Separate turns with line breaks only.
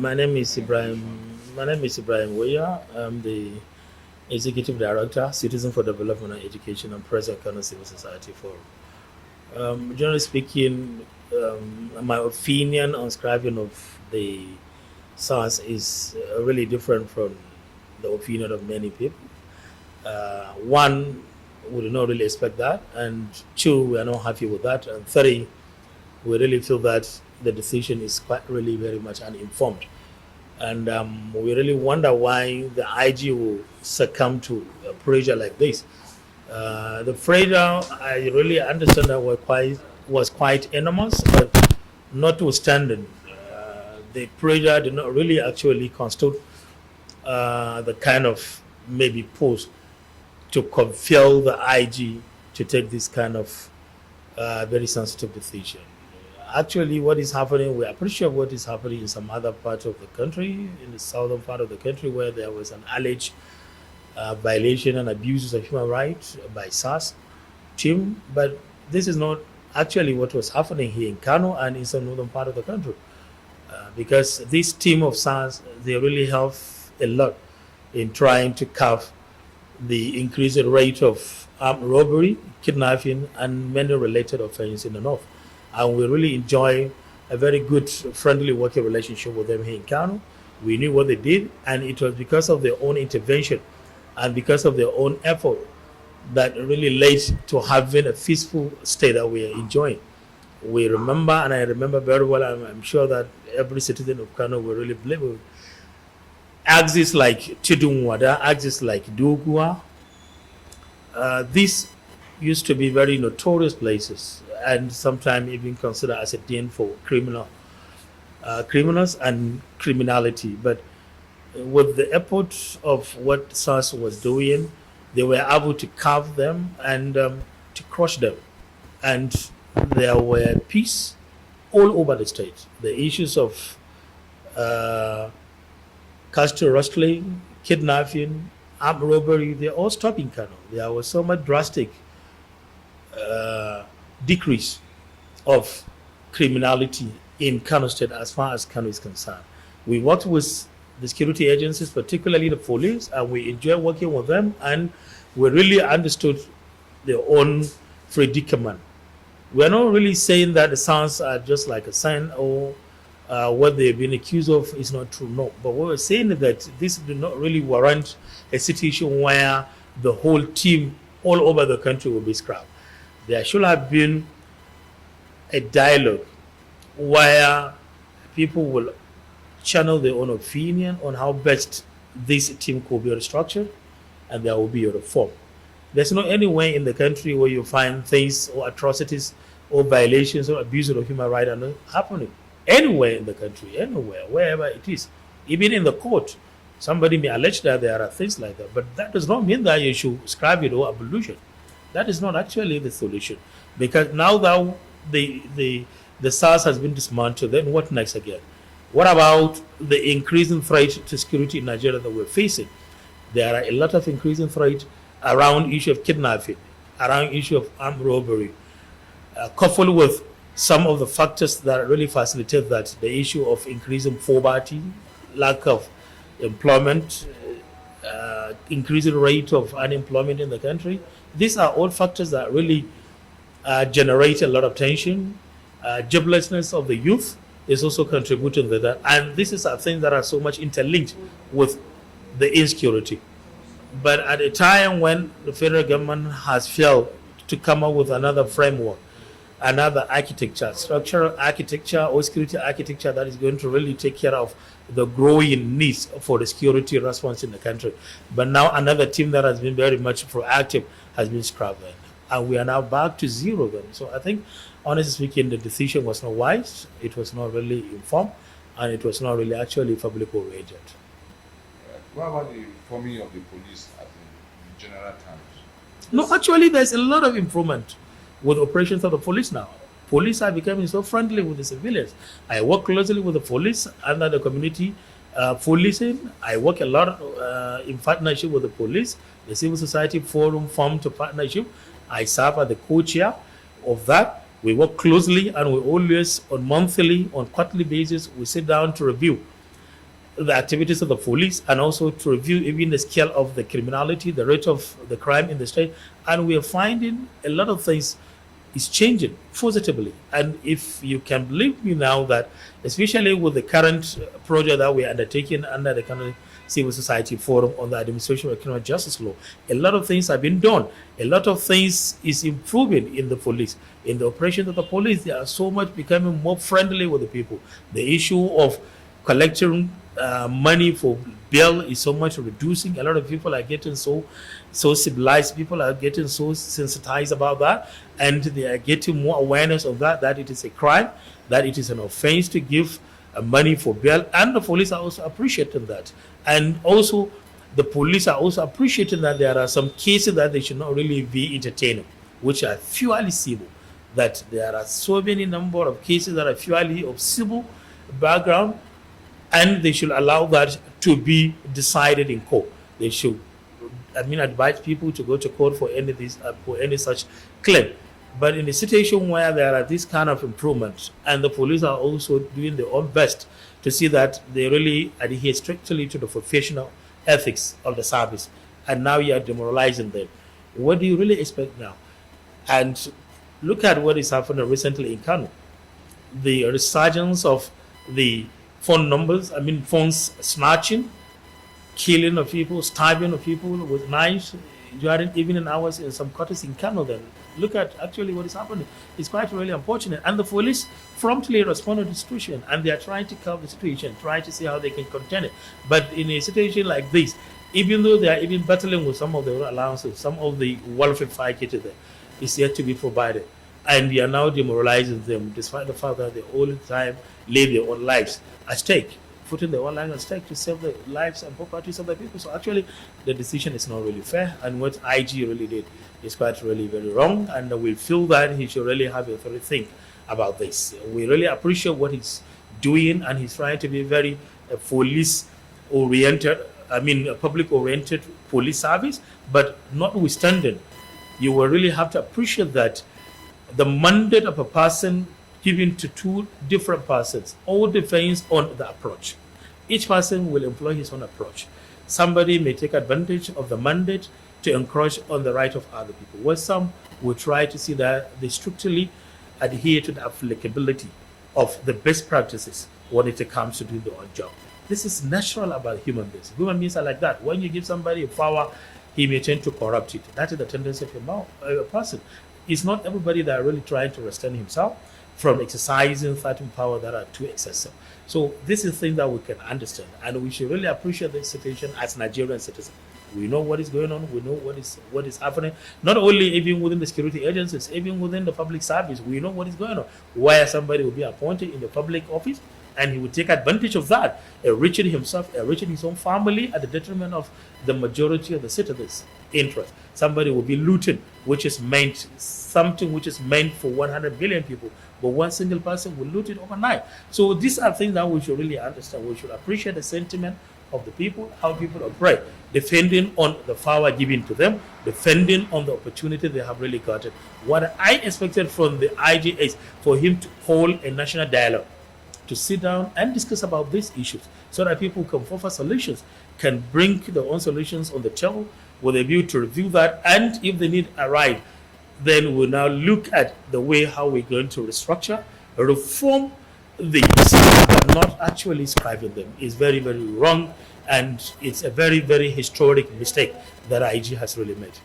My name is Ibrahim. My name is Ibrahim Weya. I'm the Executive Director, Citizen for Development and Education, and President of Kano Civil Society Forum. Generally speaking, my opinion on scribing of the SARS is really different from the opinion of many people. One, we did not really expect that, and two, we are not happy with that, and three, we really feel that the decision is quite really very much uninformed. And we really wonder why the IG will succumb to pressure like this. The pressure, I really understand that was quite enormous, but notwithstanding, the pressure did not really actually constitute the kind of maybe push to compel the IG to take this kind of very sensitive decision. Actually, what is happening, we appreciate what is happening in some other parts of the country, in the southern part of the country, where there was an alleged violation and abuses of human rights by SARS team. But this is not actually what was happening here in Kano and in some northern part of the country. Because this team of SARS, they really help a lot in trying to curb the increased rate of armed robbery, kidnapping, and many related offenses in the north. And we really enjoy a very good, friendly working relationship with them here in Kano. We knew what they did, and it was because of their own intervention and because of their own effort that really led to having a peaceful state that we are enjoying. We remember, and I remember very well, I'm sure that every citizen of Kano will really believe it. Axis like Chidunwada, axis like Dugua, these used to be very notorious places, and sometimes even considered as a den for criminals and criminality. But with the effort of what SARS was doing, they were able to carve them and to crush them. And there were peace all over the state. The issues of castle rustling, kidnapping, armed robbery, they all stopped in Kano. There was so much drastic decrease of criminality in Kano State as far as Kano is concerned. We worked with the security agencies, particularly the police, and we enjoy working with them, and we really understood their own predicament. We're not really saying that the SARS are just like a sign or what they've been accused of is not true, no. But what we're saying is that this did not really warrant a situation where the whole team all over the country will be scrapped. There should have been a dialogue where people will channel their own opinion on how best this team could be restructured, and there will be a reform. There's not anywhere in the country where you find things or atrocities or violations or abuse of human rights are not happening. Anywhere in the country, anywhere, wherever it is, even in the court, somebody may allege that there are things like that, but that does not mean that you should scribe it or abolition. That is not actually the solution, because now that the SARS has been dismantled, then what next again? What about the increasing threat to security in Nigeria that we're facing? There are a lot of increasing threat around issue of kidnapping, around issue of armed robbery, coupled with some of the factors that really facilitate that, the issue of increasing poverty, lack of employment, increasing rate of unemployment in the country. These are all factors that really generate a lot of tension. Joblessness of the youth is also contributing to that. And this is a thing that are so much interlinked with the insecurity. But at a time when the federal government has failed to come up with another framework, another architecture, structural architecture or security architecture that is going to really take care of the growing needs for the security response in the country. But now another team that has been very much proactive has been scrapped, and we are now back to zero then. So I think, honestly speaking, the decision was not wise, it was not really informed, and it was not really actually public oriented.
What about the forming of the police in general terms?
No, actually there's a lot of improvement with operations of the police now. Police are becoming so friendly with the civilians. I work closely with the police under the community policing. I work a lot in partnership with the police. The Civil Society Forum formed a partnership. I serve as the co-chair of that. We work closely, and we always, on monthly, on quarterly basis, we sit down to review the activities of the police and also to review even the scale of the criminality, the rate of the crime in the state. And we are finding a lot of things is changing positively. And if you can believe me now that, especially with the current project that we are undertaking under the Kano Civil Society Forum on the Administration of Criminal Justice Law, a lot of things have been done. A lot of things is improving in the police. In the operations of the police, they are so much becoming more friendly with the people. The issue of collecting money for bail is so much reducing. A lot of people are getting so civilized. People are getting so sensitized about that, and they are getting more awareness of that it is a crime, that it is an offense to give money for bail, and the police are also appreciating that. And also, the police are also appreciating that there are some cases that they should not really be entertaining, which are purely civil. That there are so many number of cases that are purely of civil background, and they should allow that to be decided in court. They should, advise people to go to court for any such claim. But in a situation where there are this kind of improvements, and the police are also doing their own best to see that they really adhere strictly to the professional ethics of the service, and now you are demoralizing them, what do you really expect now? And look at what is happening recently in Kano. The resurgence of the phones snatching, killing of people, stabbing of people with knives during evening hours in some quarters in Kano. Then look at actually what is happening. It's quite really unfortunate. And the police promptly responded to the situation, and they are trying to curb the situation, trying to see how they can contain it. But in a situation like this, even though they are even battling with some of the allowances, some of the welfare packages there is yet to be provided. And they are now demoralizing them, despite the fact that they all the time lay their own lives at stake, putting their own lives at stake to save the lives and properties of the people. So actually, the decision is not really fair. And what IG really did is quite really very wrong. And we feel that he should really have a thorough think about this. We really appreciate what he's doing, and he's trying to be very police-oriented, a public-oriented police service. But notwithstanding, you will really have to appreciate that the mandate of a person given to two different persons all depends on the approach. Each person will employ his own approach. Somebody may take advantage of the mandate to encroach on the right of other people, while some will try to see that they strictly adhere to the applicability of the best practices when it comes to do their own job. This is natural about human beings. Human beings are like that. When you give somebody a power, he may tend to corrupt it. That is the tendency of a person. It's not everybody that are really trying to restrain himself from exercising certain power that are too excessive. So this is thing that we can understand, and we should really appreciate the situation as Nigerian citizens. We know what is going on. We know what is happening. Not only even within the security agencies, even within the public service, we know what is going on. Where somebody will be appointed in the public office, and he will take advantage of that, enriching himself, enriching his own family at the detriment of the majority of the citizens' interest. Somebody will be looting, something which is meant for 100 billion people, but one single person will loot it overnight. So these are things that we should really understand. We should appreciate the sentiment of the people, how people operate, defending on the power given to them, defending on the opportunity they have really gotten. What I expected from the IG is for him to hold a national dialogue, to sit down and discuss about these issues so that people can offer solutions, can bring their own solutions on the table with a view to review that. And if the need arise, then we'll now look at the way how we're going to restructure, reform the systems, but not actually scribing them. Is very, very wrong, and it's a very, very historic mistake that IG has really made.